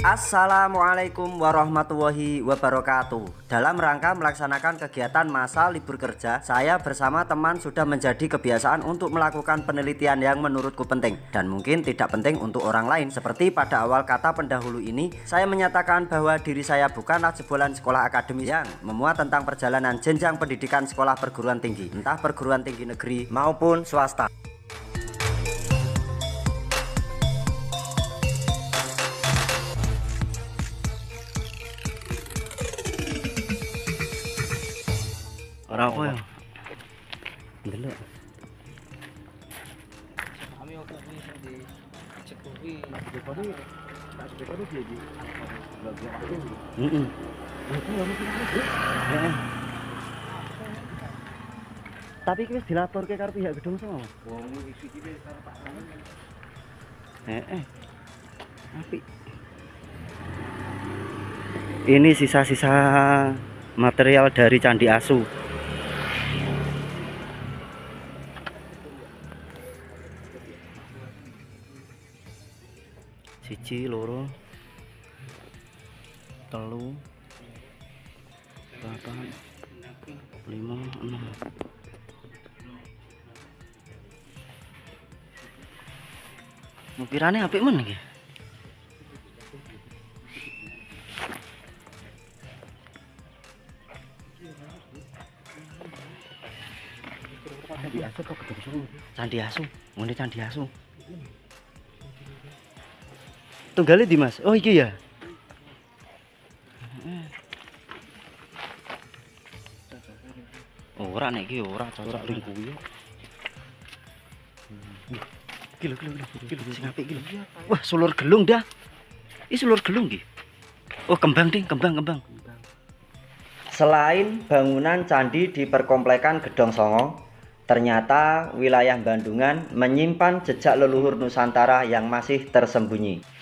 Assalamualaikum warahmatullahi wabarakatuh. Dalam rangka melaksanakan kegiatan masa libur kerja, saya bersama teman sudah menjadi kebiasaan untuk melakukan penelitian yang menurutku penting dan mungkin tidak penting untuk orang lain. Seperti pada awal kata pendahulu ini, saya menyatakan bahwa diri saya bukanlah jebolan sekolah akademis yang memuat tentang perjalanan jenjang pendidikan sekolah perguruan tinggi, entah perguruan tinggi negeri maupun swasta. Ora apa ya? Ndelok. Kami waktu ini di cek kuwi depone tak depone dia di bagian waktu. Heeh. Tapi iki wis dilaporke karo pihak gedung sama. Wong iki iki karo Pak Samin. Apik. Ini sisa-sisa material dari Candi Asu. Siji, loro, telu, papat, lima, enam. Ukirane apik men iki. Candi Asu kok gedung. Candi Asu, ngene Candi Asu. Tunggale di Mas. Oh iki ya. Ora nek iki ora cocok ring kuwi. Kilo sing apik iki lho. Wah, sulur gelung dah. Ini sulur gelung iki. Oh, kembang ding, kembang. Selain bangunan candi di perkomplekan Gedong Songo, ternyata wilayah Bandungan menyimpan jejak leluhur Nusantara yang masih tersembunyi.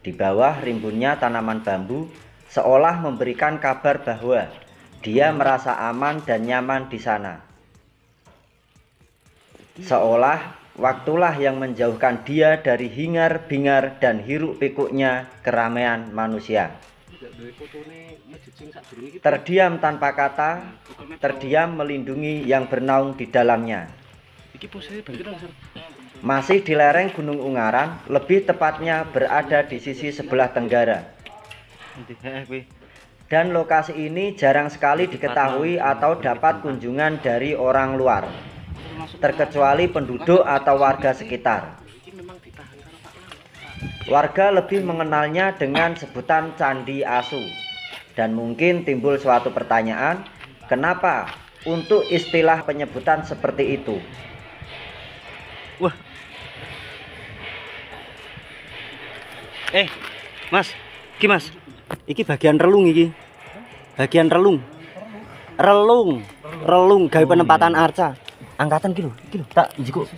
Di bawah rimbunnya tanaman bambu, seolah memberikan kabar bahwa dia merasa aman dan nyaman di sana. Seolah waktulah yang menjauhkan dia dari hingar-bingar dan hiruk-pikuknya keramaian manusia. Terdiam tanpa kata, terdiam melindungi yang bernaung di dalamnya. Masih di lereng Gunung Ungaran, lebih tepatnya berada di sisi sebelah tenggara. Dan lokasi ini jarang sekali diketahui atau dapat kunjungan dari orang luar, terkecuali penduduk atau warga sekitar. Warga lebih mengenalnya dengan sebutan Candi Asu. Dan mungkin timbul suatu pertanyaan, kenapa untuk istilah penyebutan seperti itu? Wah. Mas, iki Mas. Iki bagian relung iki. Bagian relung. Relung gawe penempatan arca. Angkatan iki lho tak njiko.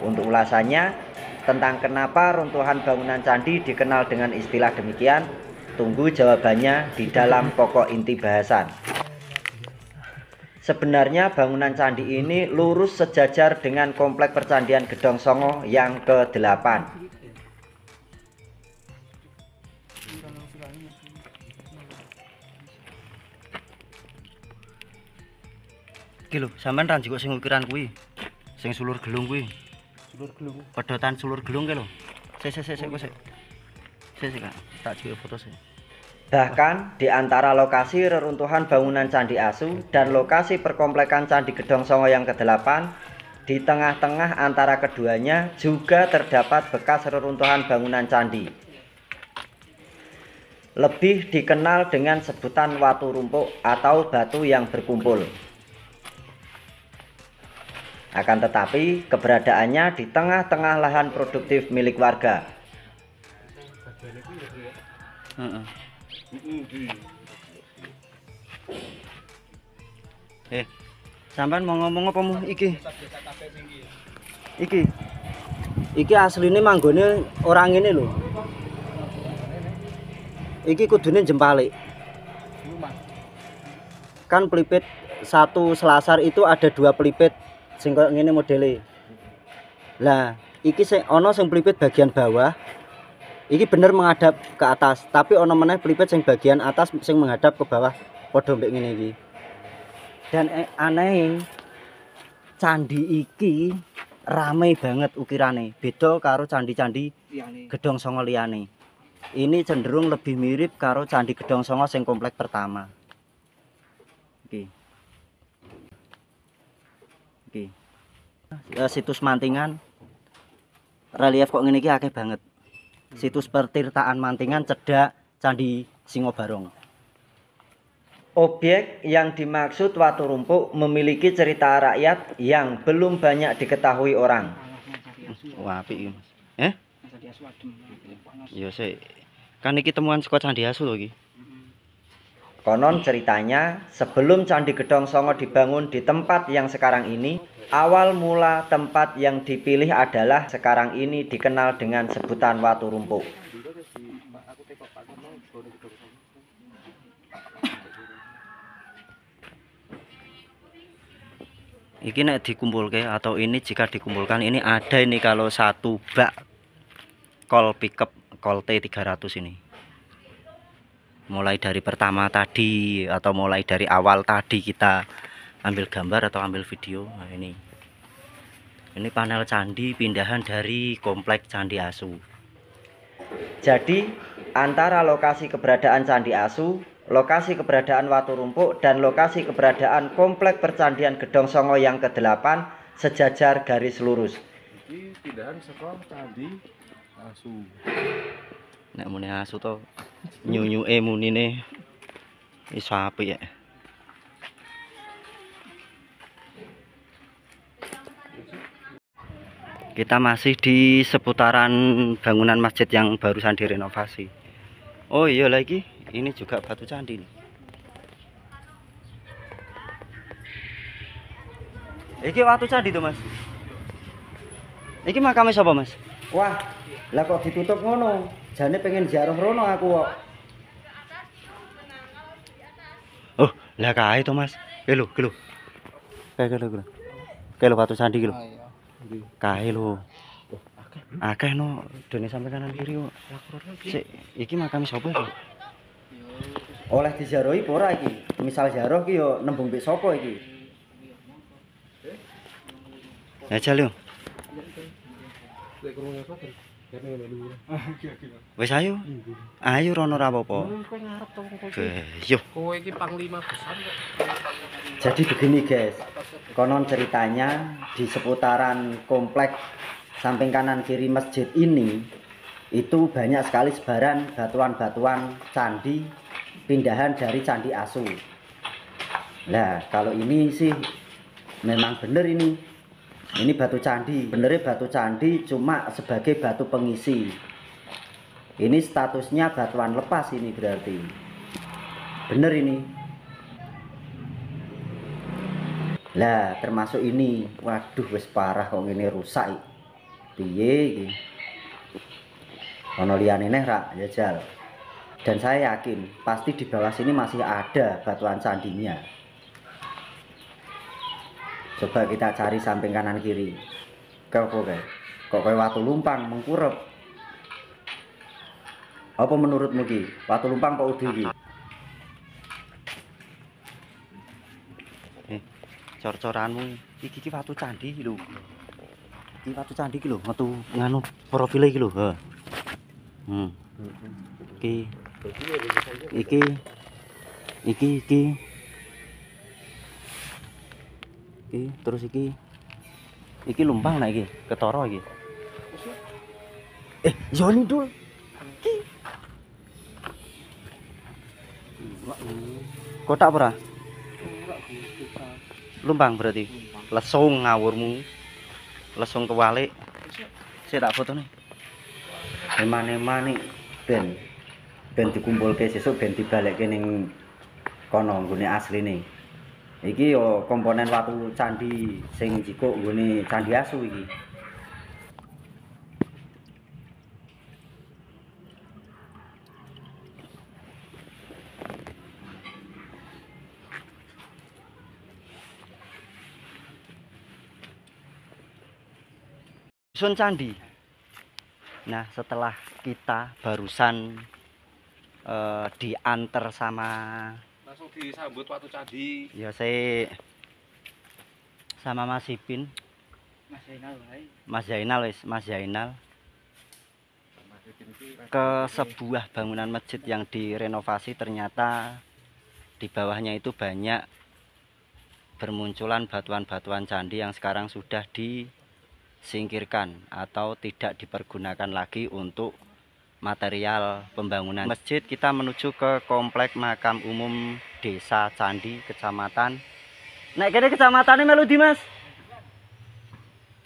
Untuk ulasannya tentang kenapa runtuhan bangunan candi dikenal dengan istilah demikian, tunggu jawabannya di dalam pokok inti bahasan. Sebenarnya bangunan candi ini lurus sejajar dengan komplek percandian Gedong Songo yang ke-8. Iki lho, sampean ra njiko sing ukiran kuwi. Sing sulur gelung kuwi. Sulur gelung. Pedotan sulur gelung ki lho. Sik Kak. Tak jiko foto sik. Bahkan di antara lokasi reruntuhan bangunan Candi Asu dan lokasi perkomplekan Candi Gedong Songo yang ke-8, di tengah-tengah antara keduanya juga terdapat bekas reruntuhan bangunan candi. Lebih dikenal dengan sebutan watu rumpuk atau batu yang berkumpul. Akan tetapi keberadaannya di tengah-tengah lahan produktif milik warga. Sampean mau ngomong apa mu iki? Iki asline manggone orang ini lho. Iki kudune jempalik. Kan pelipit satu selasar itu ada 2 pelipit sing koyo ngene modele. Lah, iki sing ana sing pelipit bagian bawah, Iki bener menghadap ke atas, tapi ono meneh pelipet sing bagian atas sing menghadap ke bawah padha mbek ngene iki. Dan aneh candi iki rame banget ukirane, beda karo candi-candi Gedhong Songo liyane. Ini cenderung lebih mirip karo candi Gedhong Songo sing komplek pertama. Iki. Iki. Situs Mantingan relief kok ngene iki akeh banget. Situs pertirtaan Mantingan cedhak Candi Singobarong. Objek yang dimaksud Watu Rumpuk memiliki cerita rakyat yang belum banyak diketahui orang. Wah, apik iki, Mas. Iya sih. Kan iki temuan saka Candi Asu lho iki. Konon ceritanya, sebelum Candi Gedhong Songo dibangun di tempat yang sekarang ini, awal mula tempat yang dipilih adalah sekarang ini dikenal dengan sebutan Watu Rumpuk. Iki nek dikumpulke atau ini jika dikumpulkan ini ada ini kalau satu bak kol pickup kol T300 ini. Mulai dari pertama tadi atau mulai dari awal tadi kita ambil gambar atau ambil video. Nah ini panel candi pindahan dari komplek Candi Asu. Jadi antara lokasi keberadaan Candi Asu, lokasi keberadaan Watu Rumpuk, dan lokasi keberadaan komplek percandian Gedhong Songo yang ke-8 sejajar garis lurus. Ini pindahan saka Candi Asu. Nek muni asu to nyunyuke munine iso apik ya. Kita masih di seputaran bangunan masjid yang barusan direnovasi. Oh iya lagi, ini juga batu candi nih. Iki watu candi tuh, Mas. Iki makamnya siapa, Mas? Wah, lah kok ditutup ngono? Jane pengen ziarah rono aku kok. Oh, lah kae to, Mas. Lho. Kae lho batu candi ki lho. Kae lho. Akeh no, dene sampe kanan kiri kok. Sik, iki makam sapa iki? Oleh diziarahi apa ora iki? Misal ziarah ki yo nembung mbek sapa iki? Aja lho. Wis ayo. Ayo rono ra apa-apa. Yo. Kowe iki panglima besar kok. Jadi begini guys, konon ceritanya di seputaran komplek samping kanan kiri masjid ini itu banyak sekali sebaran batuan-batuan candi pindahan dari Candi Asu. Nah kalau ini sih memang bener ini batu candi, benernya batu candi cuma sebagai batu pengisi. Ini statusnya batuan lepas ini berarti bener ini. Lah termasuk ini, waduh wis parah kok ngene rusak iki. Piye iki? Ono liyane neh ra jajal. Dan saya yakin pasti di bawah sini masih ada batuan candinya. Coba kita cari samping kanan kiri. Kok kayak watu lumpang mengkurep. Apa menurutmu ki? Watu lumpang kok udah iki? Cor-coranmu iki watu candi iki lho. Iki watu candi iki lho, metu nganu profile iki lho, ha. Iki terus iki lumpang nek iki ketara iki. Yoni dul. Iki. Kotak ora? Lumpang berarti. Lesung ngawurmu. Lesung kewalik. Sik tak fotone. Emane-emane ben dikumpulke sesuk ben dibalekke ning kono nggone asline. Iki yo komponen watu candi sing jikuk nggone Candi Asu iki. Dusun candi. Nah, setelah kita barusan diantar sama langsung disambut Watu Candi. ya saya sama Mas Ipin, Mas Zainal ke sebuah bangunan masjid yang direnovasi. Ternyata di bawahnya itu banyak bermunculan batuan-batuan candi yang sekarang sudah disingkirkan atau tidak dipergunakan lagi untuk material pembangunan masjid. Kita menuju ke komplek makam umum Desa Candi, Kecamatan kene kecamatannya melu di Mas?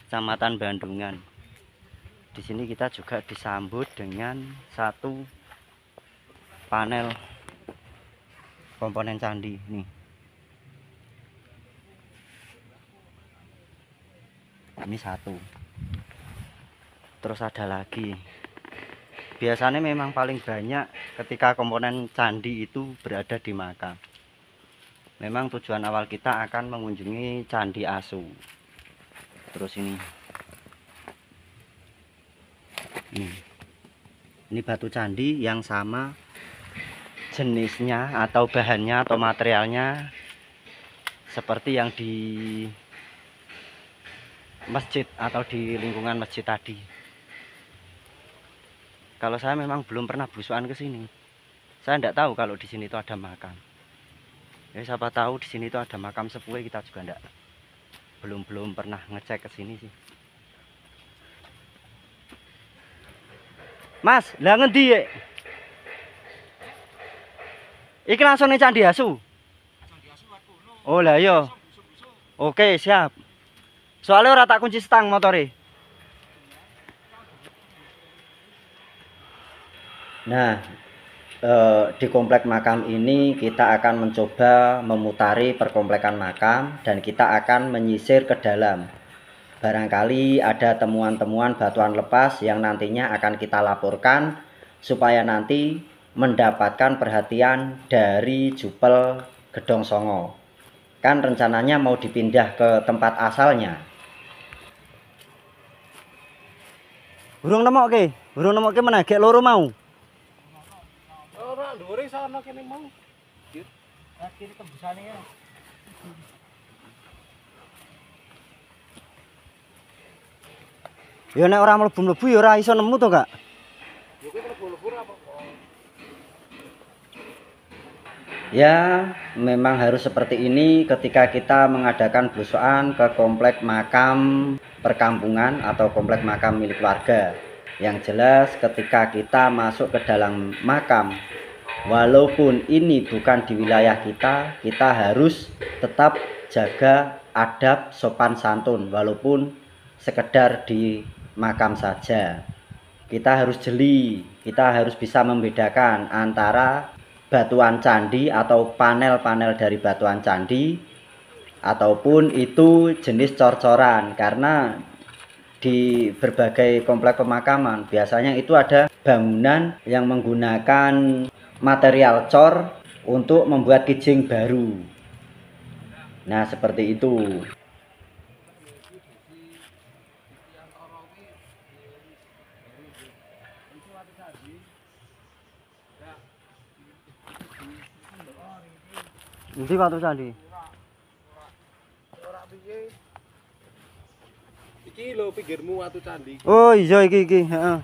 Kecamatan Bandungan. Di sini kita juga disambut dengan satu panel komponen candi nih. Ini satu. Terus ada lagi. Biasanya memang paling banyak ketika komponen candi itu berada di makam. Memang tujuan awal kita akan mengunjungi Candi Asu. Terus ini batu candi yang sama jenisnya atau bahannya atau materialnya seperti yang di masjid atau di lingkungan masjid tadi. Kalau saya memang belum pernah belusuan ke sini. Saya tidak tahu kalau di sini itu ada makam. Ya, siapa tahu di sini itu ada makam sepuh, kita juga enggak belum pernah ngecek ke sini sih. Mas, lah ngendi ya? Iki langsung ning Candi Asu. Oh lah iya. Oke, siap. Soalnya ora tak kunci stang motore. Nah, di komplek makam ini kita akan mencoba memutari perkomplekan makam dan kita akan menyisir ke dalam. Barangkali ada temuan-temuan batuan lepas yang nantinya akan kita laporkan supaya nanti mendapatkan perhatian dari Jupel Gedong Songo. Kan rencananya mau dipindah ke tempat asalnya. Burung nemokke meneh gek loro mau. Ora ndure sono kene mau. Kiri tembusane ya. Ya nek ora mlebu-mlebu ya ora iso nemu to, Kak. Yo kuwi mlebu-mlebu ora apa-apa. Ya, memang harus seperti ini ketika kita mengadakan belusuan ke komplek makam perkampungan atau komplek makam milik warga. Yang jelas ketika kita masuk ke dalam makam, walaupun ini bukan di wilayah kita, kita harus tetap jaga adab sopan santun walaupun sekedar di makam saja. Kita harus jeli, kita harus bisa membedakan antara batuan candi atau panel-panel dari batuan candi ataupun itu jenis cor-coran, karena di berbagai komplek pemakaman biasanya itu ada bangunan yang menggunakan material cor untuk membuat kijing baru. Nah, seperti itu. Endi Watu Candi? Ora piye. Iki lho pinggirmu Watu Candi. Oh iya iki, heeh.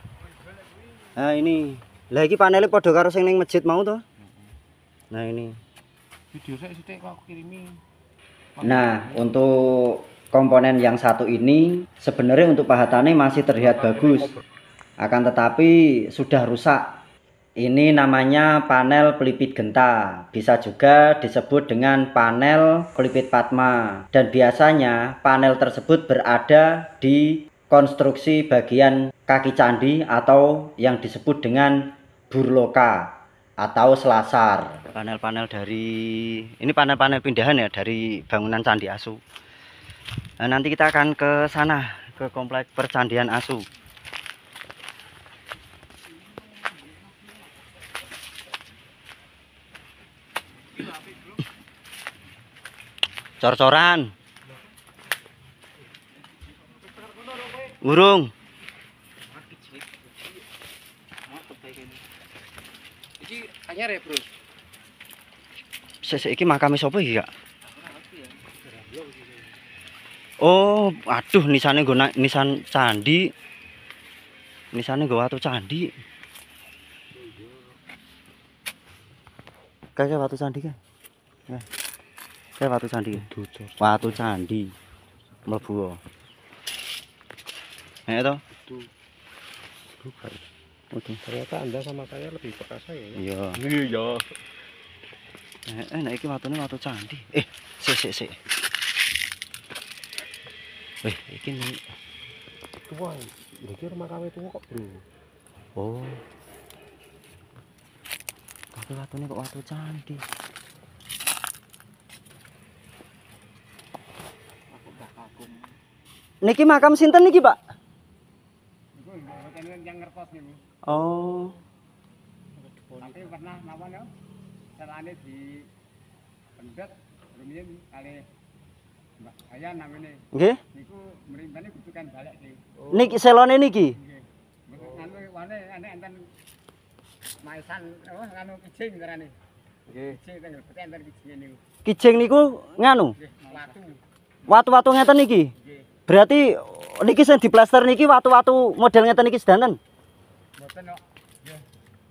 Nah ini. Lah iki panele padha karo sing ning masjid mau to? Nah ini. Video saya sithik kok aku kirimi. Nah, untuk komponen yang satu ini sebenarnya untuk pahatannya masih terlihat bagus. Akan tetapi sudah rusak. Ini namanya panel pelipit genta, bisa juga disebut dengan panel pelipit Padma. Dan biasanya panel tersebut berada di konstruksi bagian kaki candi atau yang disebut dengan burloka atau selasar. Panel-panel dari ini panel-panel pindahan ya dari bangunan Candi Asu. Nah, nanti kita akan ke sana, ke komplek Percandian Asu. Cor-coran. Urung. anyar ya, Bro. Sesek iki makame sapa iki, Kak? Oh, aduh nisane nggo nisan candi. Nisane nggo watu candi. Kayak watu candi kan? Ya. Kayak watu candi. Watu candi. Mlebu. Toh? Bukan. Oke. Ternyata Anda sama saya lebih peka saya ya. Iya. Iya. Nek iki watune watu candi. Sik. Iki nih. Tua. Iki rumah KW tua kok, Bro. Oh. Tapi watune kok watu candi. Aku udah kagum. Niki makam sinten niki, Pak? Iku mboten yang ngertos niku. Oh. Tapi pernah napa ya? Carane di pendet rumiyin kali Mbak Ayan namanya. Nggih. Niku mrintane butuhkan balik sih. Niki selone niki. Nggih. Mboten anu wane enten maisan anu kijing carane. Nggih. Kijing teng lebet enten kijing niku. Kijing niku nganu. Nggih, watu. Watu-watu ngeten niki. Nggih. Berarti niki sing diplaster niki watu-watu model ngeten niki sedanten. Mboten kok. Nggih.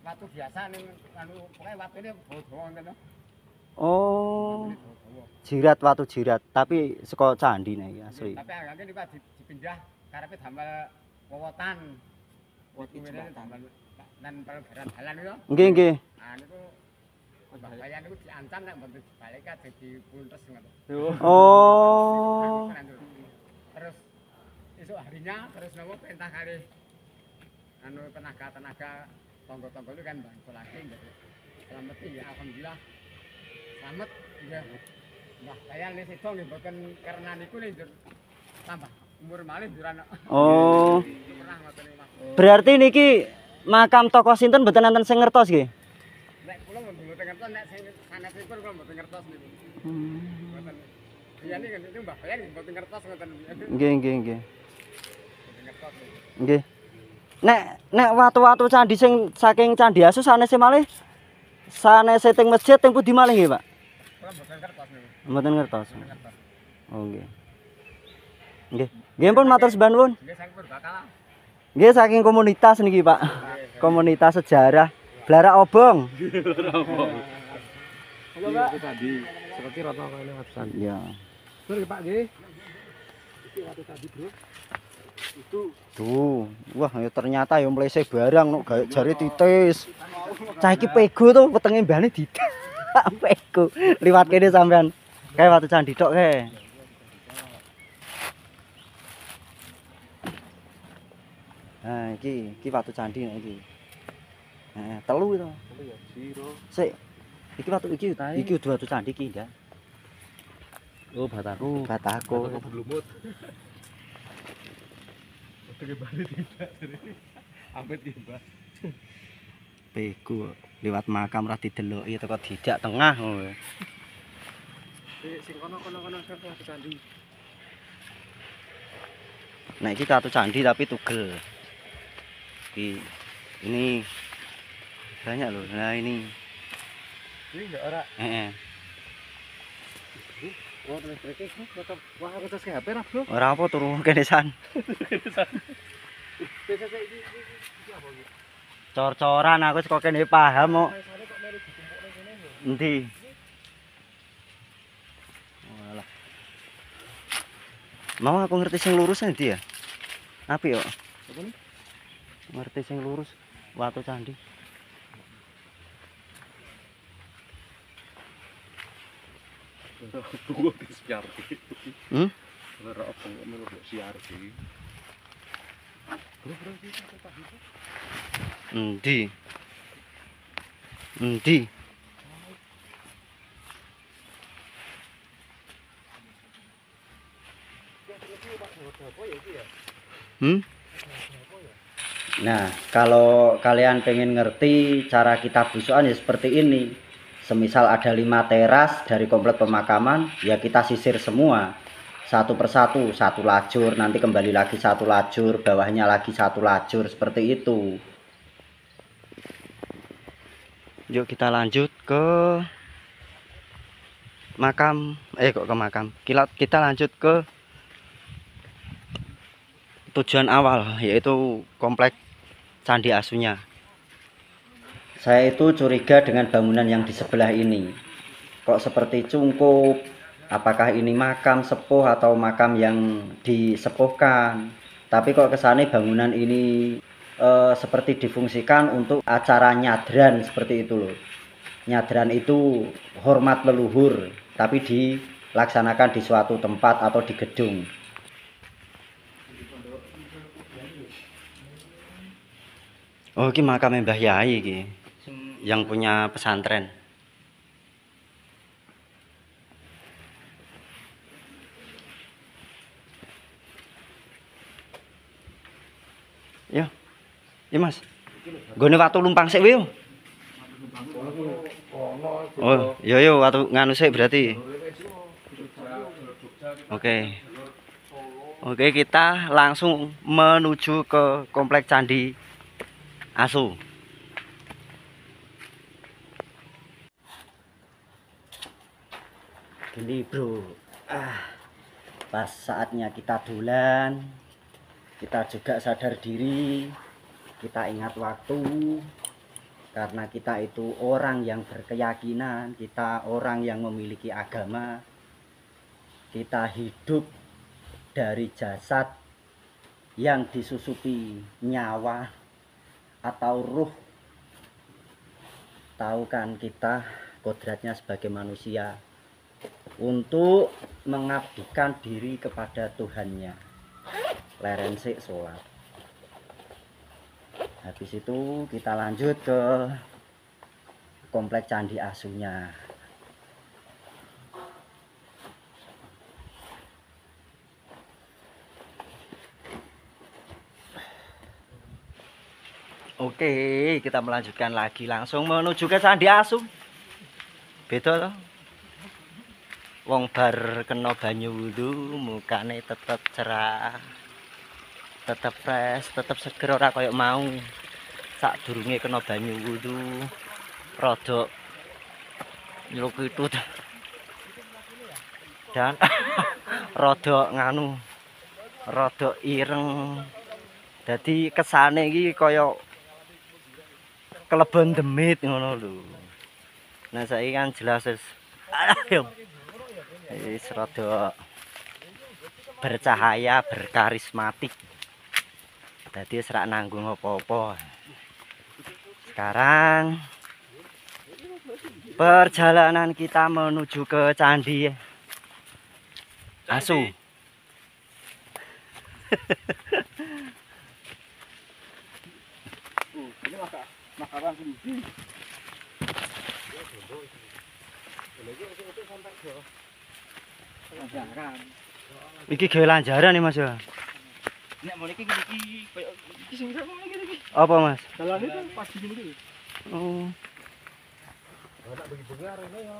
Watu biasa ning anu pokoke watune dawa ngoten to. Oh. Jirat watu jirat, tapi saka candi nih asli. Tapi agaknya niku dipindah karepe damel wewotan. Watu ini damel dan pelbaran dalan niku. Nggih. Ah niku bahaya niku diancam nek mboten dibalik dadi puntes ngoten. Oh. Terus esuk harinya terus nopo perintah kali anu tenaga tonggo-tonggo itu kan bangsa lagi gitu. Selamat ya alhamdulillah. Selamat ya. Wah, kaya nek sedo nggih mboten karena niku njur tambah umur malih njuran. Oh. Pernah ngoten niku, Mas. Berarti niki makam tokoh sinten mboten enten sing ngertos nggih? Nek kula mboten ngertos nek sing sanesipun kula mboten ngertos niku. Mboten. Iya nih kan itu Mbah Bayan mboten ngertos ngoten. Nggih. Mboten ngertos. Nggih. Nek watu-watu candi sing saking Candi Asu sanese malih sanese teng masjid teng pundi malih nggih, Pak? Kula mboten ngertos niku. Mboten ngertos. Mboten ngertos. Oh nggih. Nggih pun matur sembah nuwun. Nggih saking Purbakala. Nggih saking komunitas niki, Pak. Komunitas sejarah Blara Obong. Halo, Pak. Itu tadi seperti rata kene watusan. Ya. Betul, Pak nggih. Iki watu tadi, Bro. Itu Tuh, wah ya ternyata ya mlese barang no jare titis. Cah iki pego to wetenge mbane ditik. Pego. Liwat kene sampean. Kae watu candi tok kae. Nah, iki watu candi nek iki. Telu to. ya, siro. Sik. Iki watu iki udah watu candi iki, ya. Oh, bataku. Batako. Berlumut. Oke, balik tidak. Ampet tiba. Pego liwat makam ra dideloki teko dijak tengah ngono. Sing kono sapa candi. Nah, iki watu candi tapi tugel. Ini banyak loh. Nah, ini. Ini enggak ora. Heeh. Oh, listrik iki tetep wah aku tes HP ra, Bro. Ora apa turu kene san. Cor-coran aku kok kene paham kok. Endi? Walah. Mau aku ngerti sing lurus endi ya? Apik kok. Apa nih? Ngerti sing lurus watu candi. Gua siar iki. Ora apa ngono siar iki. Bro iki tak itu. Endi? Nah, kalau kalian pengen ngerti cara kita busukan ya seperti ini. Semisal ada 5 teras dari komplek pemakaman, ya kita sisir semua. Satu persatu, satu lajur, nanti kembali lagi satu lajur, bawahnya lagi satu lajur, seperti itu. Yuk kita lanjut ke makam. Kok ke makam? Kita lanjut ke tujuan awal, yaitu komplek Candi Asunya. Saya itu curiga dengan bangunan yang di sebelah ini. Kok seperti cungkup? Apakah ini makam sepuh atau makam yang disepuhkan? Tapi kok kesannya bangunan ini seperti difungsikan untuk acara nyadran seperti itu loh. Nyadran itu hormat leluhur, tapi dilaksanakan di suatu tempat atau di gedung. Oh, ini makam Mbah Yai ini, yang punya pesantren. Ya, ya Mas. Gone watu lumpang sik wae. Oh, yo watu nganu sik berarti. Oke. Oke, kita langsung menuju ke komplek Candi Asu. Gini bro, pas saatnya kita dolan, kita juga sadar diri, kita ingat waktu, karena kita itu orang yang berkeyakinan, kita orang yang memiliki agama, kita hidup dari jasad yang disusupi nyawa atau ruh. Tahu kan kita kodratnya sebagai manusia untuk mengabdikan diri kepada Tuhannya. Leren sik sholat. Habis itu kita lanjut ke komplek Candi Asunya. Oke, kita melanjutkan lagi langsung menuju ke Candi Asu. Beda loh. Wong bar kena banyu wudu, mukane tetep cerah, tetep fresh, tetep seger, ora koyo mau. Sadurunge kena banyu wudu, rada nyelukitut. Dan rada nganu, rada ireng. Dadi kesane iki koyo kelebon demit ngono lho. Nah saiki kan jelas wis rada bercahaya, berkarismatik. Dadi wis ra nanggung apa-apa. Sekarang perjalanan kita menuju ke Candi Asu. Ini makanan sendiri. Lanjaran. Iki gawe lanjaran nih Mas ya. Nek mau iki koyo iki sing ngono iki. Apa Mas? Dalane kan pas gini iki. Oh. Ora begitu arene ya.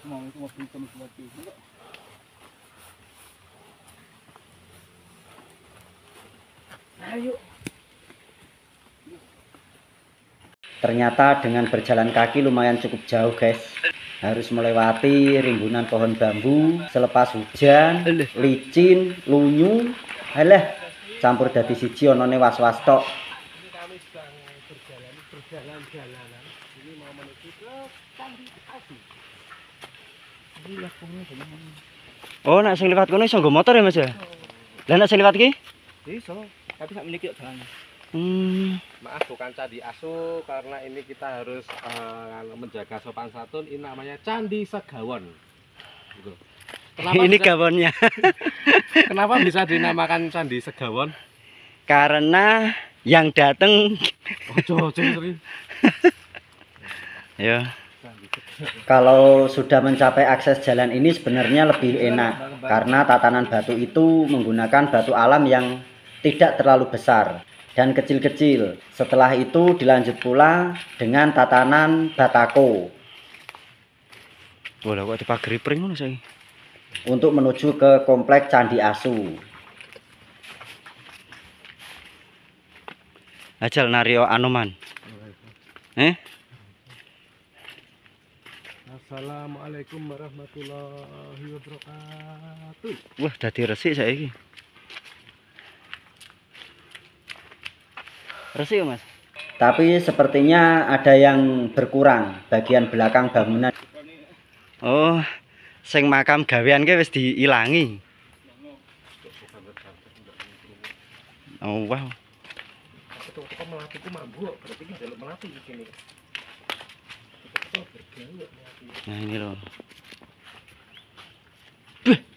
Mau itu mau bikin sesuatu. Ayo. Ternyata dengan berjalan kaki lumayan cukup jauh guys. Harus melewati rimbunan pohon bambu, selepas hujan, licin, lunyu, alah campur dadi siji onone was-was tok. Kami sedang berjalan-jalanan. Ini mau menuju ke Candi Asu. Oh, nek sing liwat kono iso nggo motor ya Mas ya? Lah nek sing liwat iki? Iso, tapi sak meniki kok jalan. Maaf bukan Candi Asu karena ini kita harus menjaga sopan santun. Ini namanya Candi Segawon. Gitu. Ini gawonnya. Kenapa bisa dinamakan Candi Segawon? Karena yang dateng Ojo sering. ya. Kalau sudah mencapai akses jalan ini sebenarnya lebih enak karena tatanan batu itu menggunakan batu alam yang tidak terlalu besar dan kecil-kecil. Setelah itu dilanjut pula dengan tatanan batako. Wah, kok dipagari pring ngono saiki. Untuk menuju ke komplek Candi Asu. Ajal Nario Anoman. Assalamualaikum warahmatullahi wabarakatuh. Wah, dadi resik saiki. Resik, Mas. Tapi sepertinya ada yang berkurang bagian belakang bangunan. Oh, sing makam gawean ki wis diilangi. Oh, wow. Kok melatiku mabuk, berarti iki jaluk melati di sini. Nah, ini loh.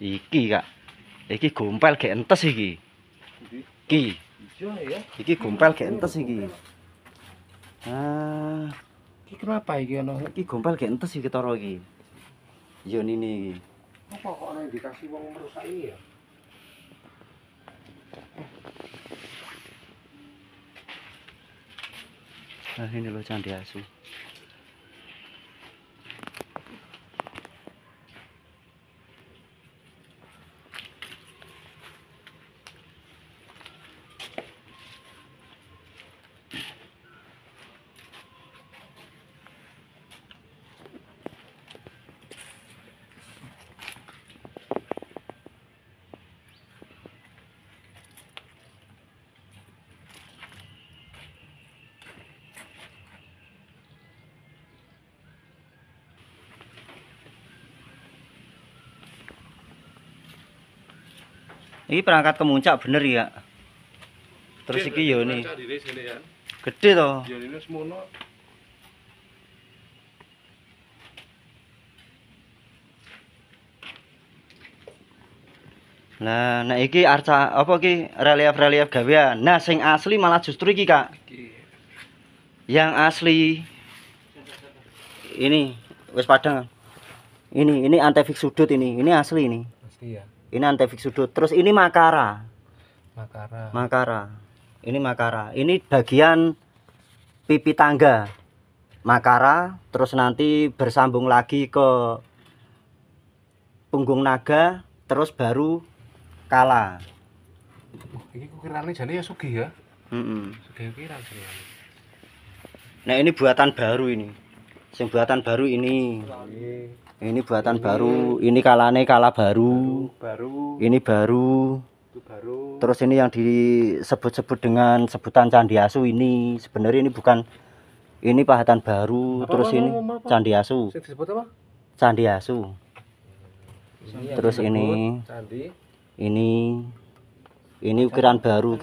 Iki, Kak. Iki gompel gek entes iki. Iki. Iya ya. Iki gompel gek entes iki. Ah, Iki kenapa iki ono? iki gompel gek entes iki ketara iki. Yo ini iki. Apa kok ono indikasi wong merusak ini ya? Nah, ini loh Candi Asu. Ini perangkat kemuncak bener ya. Terus iki yo nih. Gede toh. Ya ini semono. Nah, nek iki arca apa iki relief-relief gawean. Nah, sing asli malah justru iki, Kak. Yang asli ini wis padang. Ini antefix sudut ini. Ini asli ini. Pasti ya. Ini antefix sudut. Terus ini makara. Makara. Makara. Ini makara. Ini bagian pipi tangga. Makara, terus nanti bersambung lagi ke punggung naga, terus baru kala. Iki kukirane jane ya sugih ya. Sugih ukiran jane. Nah, ini buatan baru ini. Sing buatan baru ini. Ini buatan baru. Ini kalane kala baru. Ini baru. Itu baru. Terus ini yang disebut-sebut dengan sebutan Candi Asu ini. Sebenarnya ini bukan. Ini pahatan baru. Terus ini Candi Asu. Sing disebut apa? Candi Asu. Terus yang ini. disebut candi. Ini ukiran baru.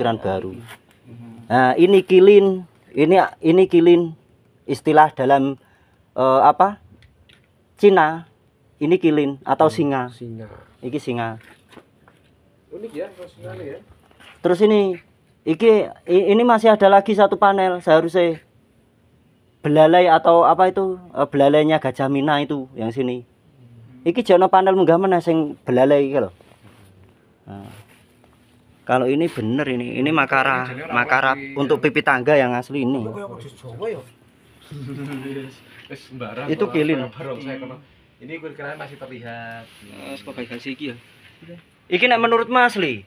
Nah, ini kilin. Ini kilin. Istilah dalam apa? Cina. Ini kilin atau singa. Singa. Iki singa. Unik ya, singane ya. Terus ini masih ada lagi satu panel seharusnya belalai atau apa itu belalainya Gajah Mina itu yang sini. Iki jono panel munggah meneh sing belalai iki lho. Nah, kalau ini bener ini makara untuk pipi tangga yang asli ini. Itu kilin. Ini kira-kira masih terlihat. Sebagai iki ya. Iki nek menurut Mas asli.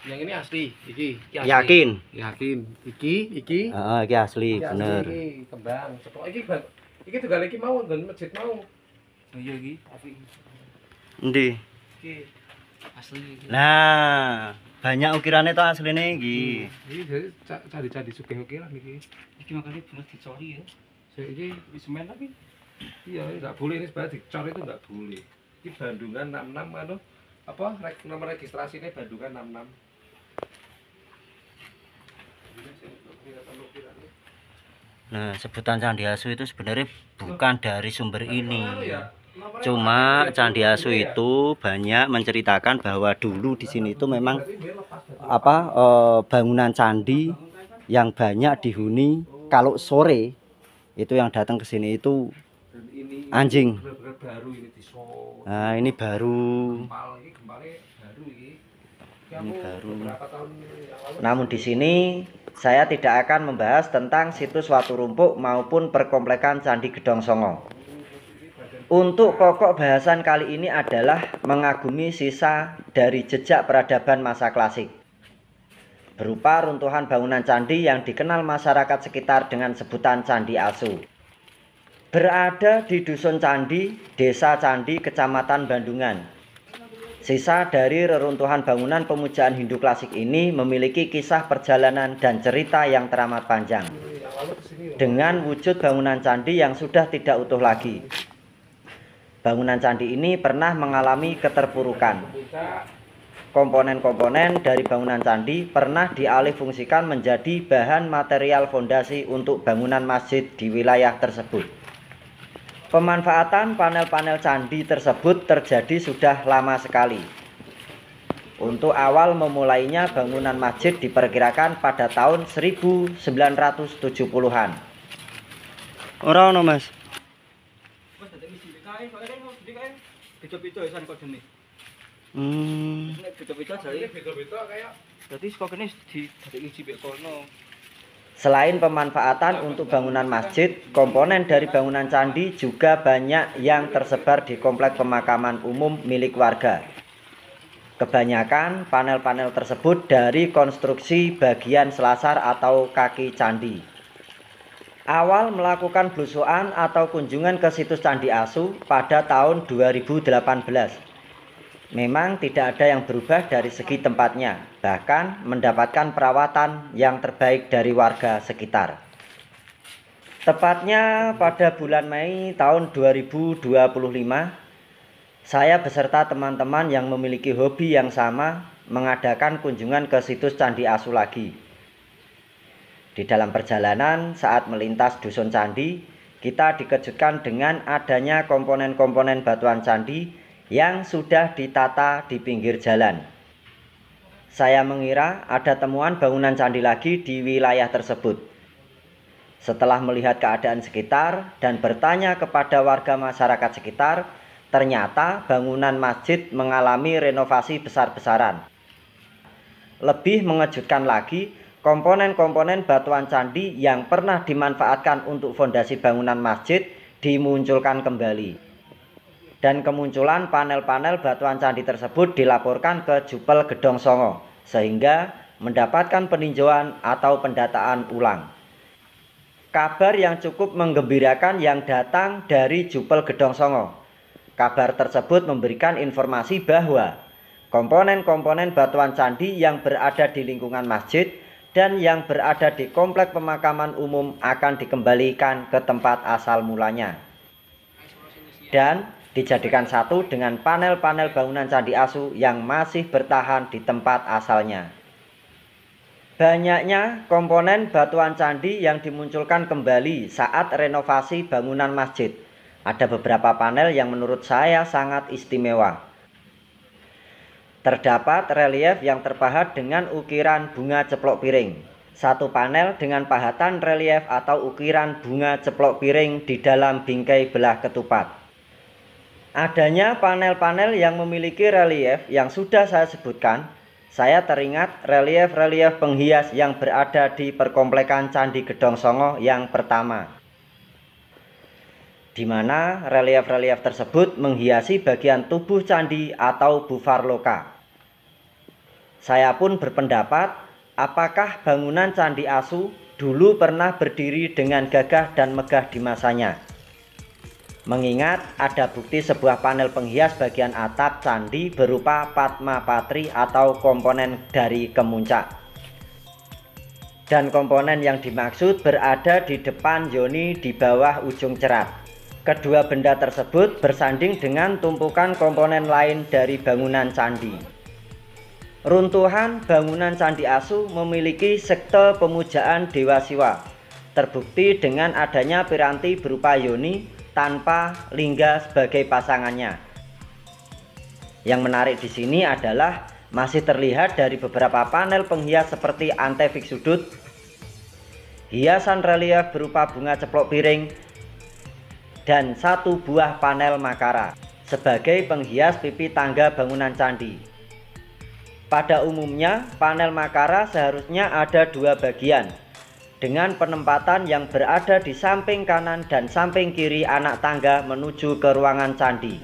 Yang ini asli, iki asli. Yakin? Yakin. Iki. Heeh, iki asli, bener. Iki kembang. Setok iki tegal iki mau nggon masjid mau. Oh iya iki asli. Endi? Iki asli iki. Nah, banyak ukirannya tuh aslinya iki. Iki candi-candi sugih ukiran iki. Iki makanya bener dicori ya. Iki Wis semen tapi iya enggak boleh ini sebenarnya dicor itu enggak boleh. Iki Bandungan 66 anu apa nomor registrasinya Bandungan 66. Nah, sebutan Candi Asu itu sebenarnya bukan dari sumber ini. Cuma Candi Asu itu banyak menceritakan bahwa dulu di sini itu memang apa bangunan candi yang banyak dihuni kalau sore itu yang datang ke sini itu anjing. Nah, ini baru. Ini baru. Namun di sini saya tidak akan membahas tentang situs Watu Rumpuk maupun perkomplekan Candi Gedong Songo. Untuk pokok bahasan kali ini adalah mengagumi sisa dari jejak peradaban masa klasik. berupa runtuhan bangunan candi yang dikenal masyarakat sekitar dengan sebutan Candi Asu. Berada di Dusun Candi, Desa Candi, Kecamatan Bandungan. Sisa dari reruntuhan bangunan pemujaan Hindu klasik ini memiliki kisah perjalanan dan cerita yang teramat panjang. Dengan wujud bangunan candi yang sudah tidak utuh lagi. Bangunan candi ini pernah mengalami keterpurukan. Komponen-komponen dari bangunan candi pernah dialihfungsikan menjadi bahan material fondasi untuk bangunan masjid di wilayah tersebut. Pemanfaatan panel-panel candi tersebut terjadi sudah lama sekali. Untuk awal memulainya bangunan masjid diperkirakan pada tahun 1970-an. Ora ono, Mas. Mas dadi misi kae, kok kan mesti kae beda-beda isan kok dene. Nek beda-beda jare beda-beda kayak dadi kok kene di dadi cilik kono. Selain pemanfaatan untuk bangunan masjid, komponen dari bangunan candi juga banyak yang tersebar di komplek pemakaman umum milik warga. Kebanyakan panel-panel tersebut dari konstruksi bagian selasar atau kaki candi. Awal melakukan belusukan atau kunjungan ke situs Candi Asu pada tahun 2018. Memang tidak ada yang berubah dari segi tempatnya, bahkan mendapatkan perawatan yang terbaik dari warga sekitar. Tepatnya pada bulan Mei tahun 2025, saya beserta teman-teman yang memiliki hobi yang sama mengadakan kunjungan ke situs Candi Asu lagi. Di dalam perjalanan saat melintas Dusun Candi, kita dikejutkan dengan adanya komponen-komponen batuan candi yang sudah ditata di pinggir jalan. Saya mengira ada temuan bangunan candi lagi di wilayah tersebut. Setelah melihat keadaan sekitar dan bertanya kepada warga masyarakat sekitar, ternyata bangunan masjid mengalami renovasi besar-besaran. Lebih mengejutkan lagi, komponen-komponen batuan candi yang pernah dimanfaatkan untuk fondasi bangunan masjid dimunculkan kembali. Dan kemunculan panel-panel batuan candi tersebut dilaporkan ke Jupel Gedong Songo, sehingga mendapatkan peninjauan atau pendataan ulang. Kabar yang cukup menggembirakan yang datang dari Jupel Gedong Songo. Kabar tersebut memberikan informasi bahwa komponen-komponen batuan candi yang berada di lingkungan masjid dan yang berada di komplek pemakaman umum akan dikembalikan ke tempat asal mulanya. Dan dijadikan satu dengan panel-panel bangunan Candi Asu yang masih bertahan di tempat asalnya. Banyaknya komponen batuan candi yang dimunculkan kembali saat renovasi bangunan masjid. Ada beberapa panel yang menurut saya sangat istimewa. Terdapat relief yang terpahat dengan ukiran bunga ceplok piring. Satu panel dengan pahatan relief atau ukiran bunga ceplok piring di dalam bingkai belah ketupat. Adanya panel-panel yang memiliki relief yang sudah saya sebutkan, saya teringat relief-relief penghias yang berada di perkomplekan Candi Gedong Songo yang pertama, di mana relief-relief tersebut menghiasi bagian tubuh candi atau bufarloka. Saya pun berpendapat, apakah bangunan Candi Asu dulu pernah berdiri dengan gagah dan megah di masanya? Mengingat ada bukti sebuah panel penghias bagian atap candi berupa Padma Patri atau komponen dari kemuncak. Dan komponen yang dimaksud berada di depan yoni di bawah ujung cerat. Kedua benda tersebut bersanding dengan tumpukan komponen lain dari bangunan candi. Runtuhan bangunan Candi Asu memiliki sekte pemujaan Dewa Siwa, terbukti dengan adanya piranti berupa yoni tanpa lingga sebagai pasangannya. Yang menarik di sini adalah masih terlihat dari beberapa panel penghias seperti antefik sudut, hiasan relief berupa bunga ceplok piring, dan satu buah panel makara sebagai penghias pipi tangga bangunan candi. Pada umumnya, panel makara seharusnya ada dua bagian, dengan penempatan yang berada di samping kanan dan samping kiri anak tangga menuju ke ruangan candi.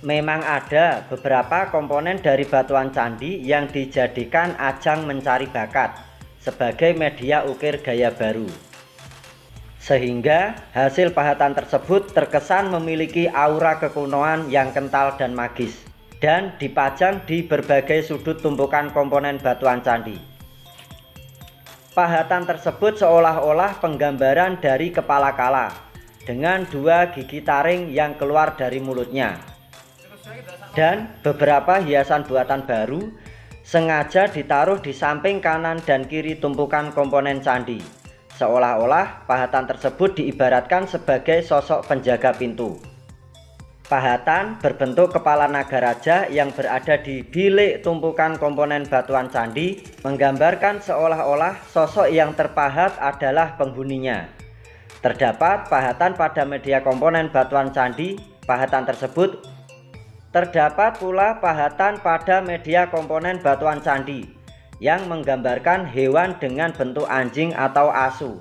Memang ada beberapa komponen dari batuan candi yang dijadikan ajang mencari bakat sebagai media ukir gaya baru. Sehingga hasil pahatan tersebut terkesan memiliki aura kekunoan yang kental dan magis, dan dipajang di berbagai sudut tumpukan komponen batuan candi. Pahatan tersebut seolah-olah penggambaran dari kepala kala dengan 2 gigi taring yang keluar dari mulutnya. Dan beberapa hiasan buatan baru sengaja ditaruh di samping kanan dan kiri tumpukan komponen candi, seolah-olah pahatan tersebut diibaratkan sebagai sosok penjaga pintu. Pahatan berbentuk kepala naga raja yang berada di bilik tumpukan komponen batuan candi menggambarkan seolah-olah sosok yang terpahat adalah penghuninya. Terdapat pahatan pada media komponen batuan candi. Terdapat pula pahatan pada media komponen batuan candi yang menggambarkan hewan dengan bentuk anjing atau asu.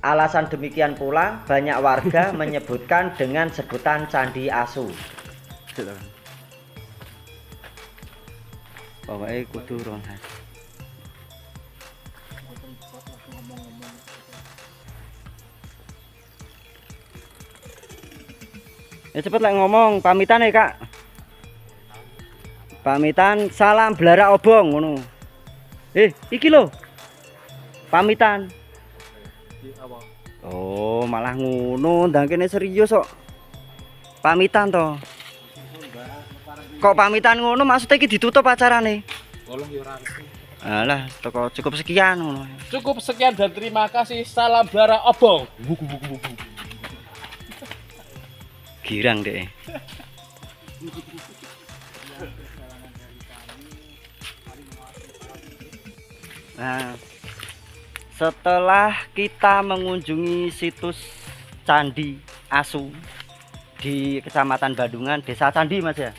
Alasan demikian pula banyak warga menyebutkan dengan sebutan candi asu. Pokoknya kudu ronas. Ya cepet lah ngomong, pamitan ya Kak. Pamitan, salam belara obong ngono. Iki lho. Pamitan. Oh, malah ngono, ndang kene serius kok. Pamitan to. Kok pamitan ngono maksudnya iki ditutup acarane? Tolong ya ora ngerti. Alah, toko cukup sekian ngono. Cukup sekian dan terima kasih. Salam belara obong. Girang deh. Nah, setelah kita mengunjungi situs Candi Asu di Kecamatan Bandungan, Desa Candi Mas ya?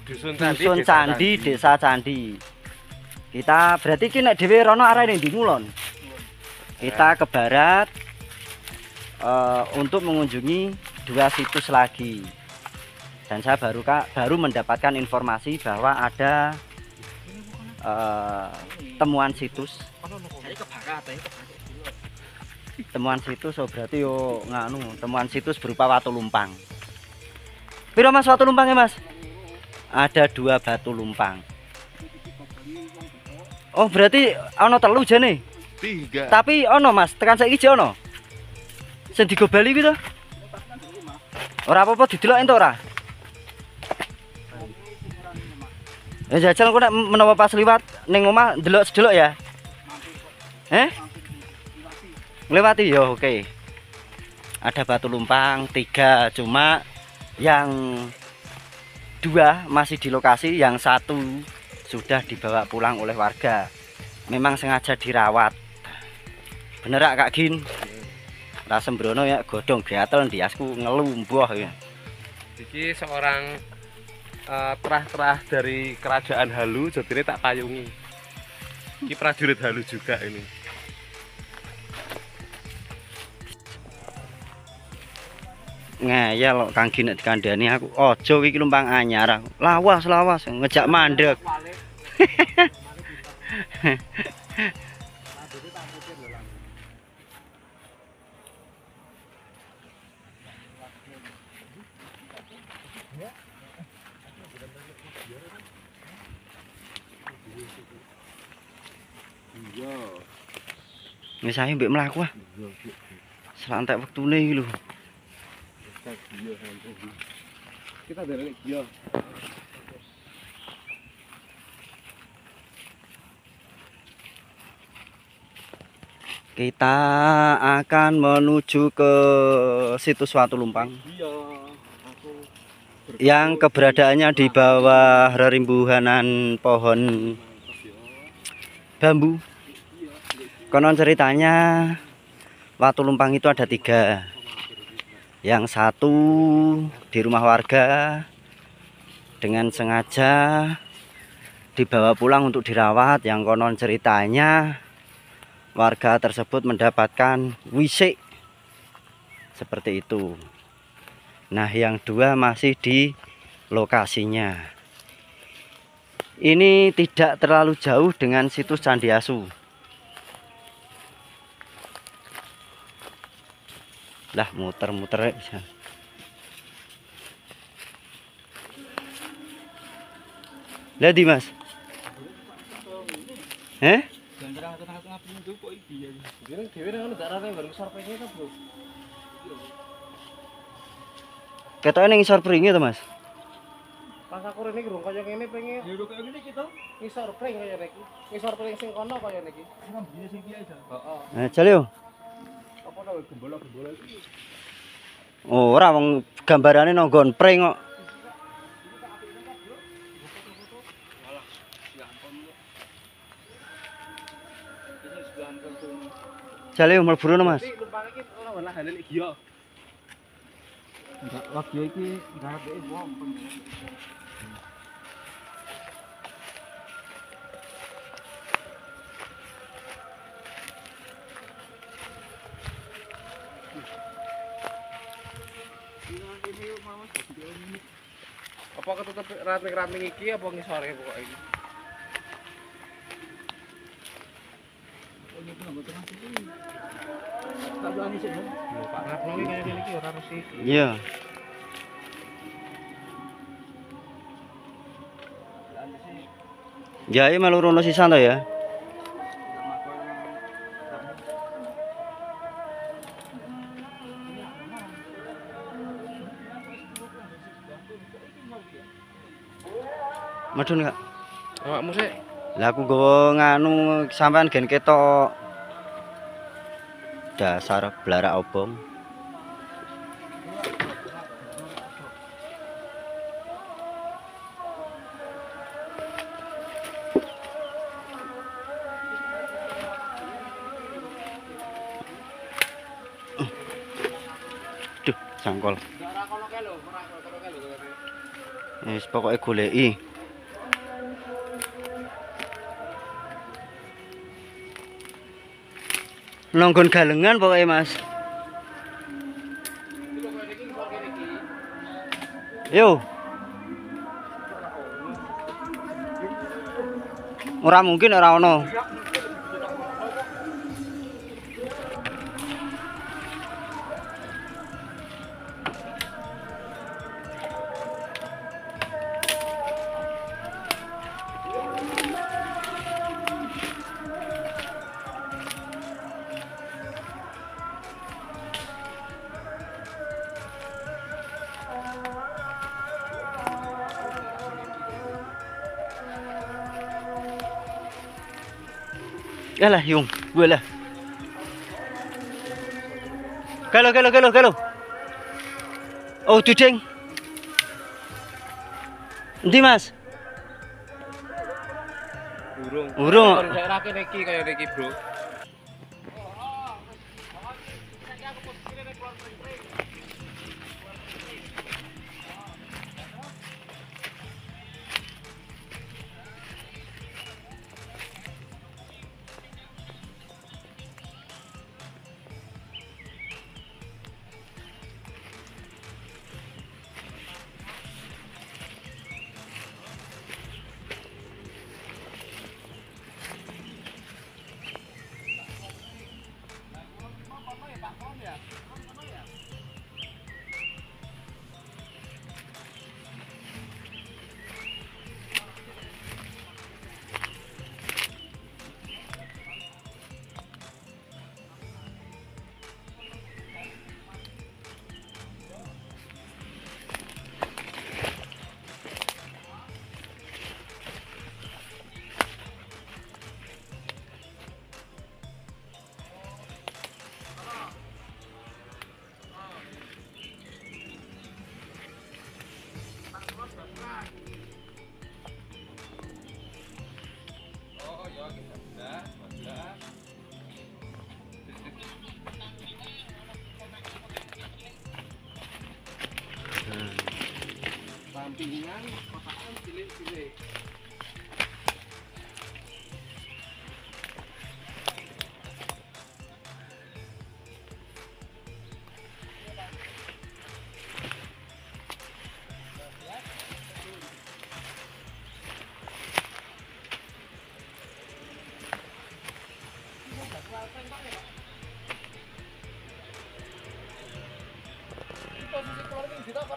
Dusun Candi, Desa Candi. Kita berarti ki nek dhewe rono arah ndi ngulon. Kita ke barat untuk mengunjungi 2 situs lagi. Dan saya baru mendapatkan informasi bahwa ada temuan situs. Temuan situs berarti yo nganu, temuan situs berupa watu lumpang. Piro Mas watu lumpangnya Mas? Ada 2 batu lumpang. Oh berarti ono telu jane? 3. Tapi ono Mas, tekan saiki je ono. Sing digobali kuwi to? Ora apa-apa didelok entuk ora? Ya jajal kok nek menawa pas liwat ning omah ndelok sedelok ya. Nglewati ya oke. Ada batu lumpang 3, cuma yang 2 masih di lokasi, yang 1 sudah dibawa pulang oleh warga. Memang sengaja dirawat. Bener Kak Gin? Ra sembrono ya godhong gatel ndiasku ngelumbuh ya. Iki seorang terah-terah dari kerajaan Halu, jadine tak payungi. Iki prajurit Halu juga ini. Ngeyel kok Kang Gin nek dikandani aku. Aja iki lumpang anyar. Lawas ngejak mandek. Wis ae mbek mlaku ah. Selantek wektune iki lho. Kita dari dia. Kita akan menuju ke situs Watu Lumpang yang keberadaannya di bawah rerimbuhanan pohon bambu. Konon ceritanya Watu Lumpang itu ada 3. Yang 1 di rumah warga dengan sengaja dibawa pulang untuk dirawat. Yang konon ceritanya warga tersebut mendapatkan wisik seperti itu. Nah, yang dua masih di lokasinya. Ini tidak terlalu jauh dengan situs Candi Asu. Lah, muter-muter bisa. Lihat di Mas. Ketoknya ning ngisor pringe to, Mas. Pas aku rene iki kaya ngene pengen. Ya kaya ngene iki to. Ngisor pring kaya niki. Ngisor pring sing kono kaya niki. Rambine sing piye aja. Heeh. Nah, jale yo. Apa to gembala-gembala iki. Oh, ora wong gambarane nang nggon pring kok. Jale yo mlebu rono, Mas. Numpang iki ora warna halil iki yo. Enggak wagyo iki ngarepe wong. Apa ketutup ramping-ramping iki apa ngisore pokoke iki? Tak berani sih, Bang. Pak Ratno iki kaya ngene iki ora resik. Iya. Ya, iki melu rono sisan to ya. Medun enggak? Awakmu sik. Lah aku nggawa nganu sampean gen ketok. Dasar blarak obong. Duh, jangkol. Ora kono kae lho, ora kono kae lho. Wis pokoke goleki. Nonggon galengan pokoknya Mas. Yo. Ora mungkin ora ono. Yalah, yung, gue lah. Kalau. Oh, tuding. Endi, Mas? Urung. Daerah kene iki kaya iki, Bro. Sampingan, kotakan cilik-cilik.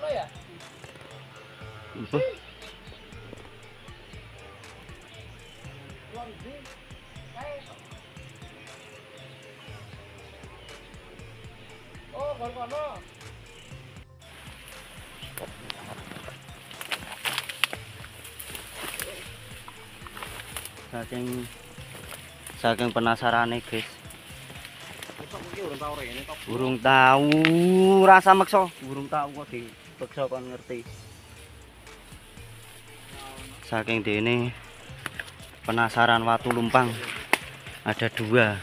kono ya? Apa? Oh, kono. Saking penasarane guys. Burung tahu rasa maksa, burung tahu kok dipaksa kon ngerti. Saking dene penasaran watu lumpang ada 2.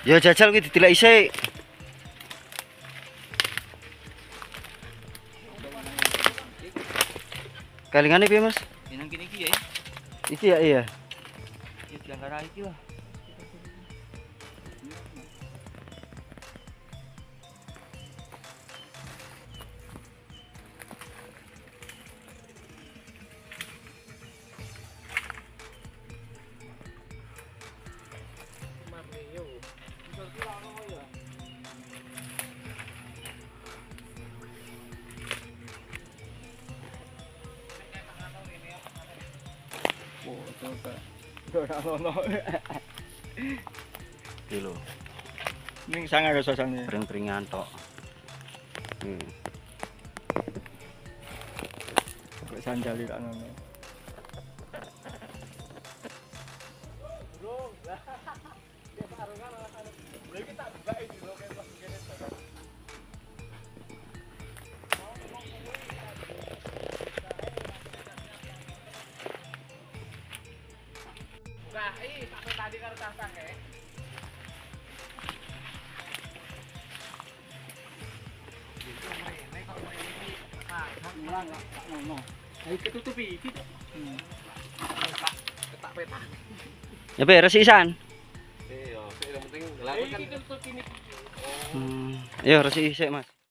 Ya jajal kuwi didelok isik. Kalingane piye, Mas? Nang kene iki ya. Iki ya iya. Ya diantara iki lah. Iki lho, Ning sangar sosane. pring-pringan tok. Kok sandali tak ngono. Nah, ini sampai tadi karo tasang ya. Ayo ketutupi iki. Ketak peta. Ya pe resisan. Iya, yang penting gelap kan. Yo resik sik, Mas.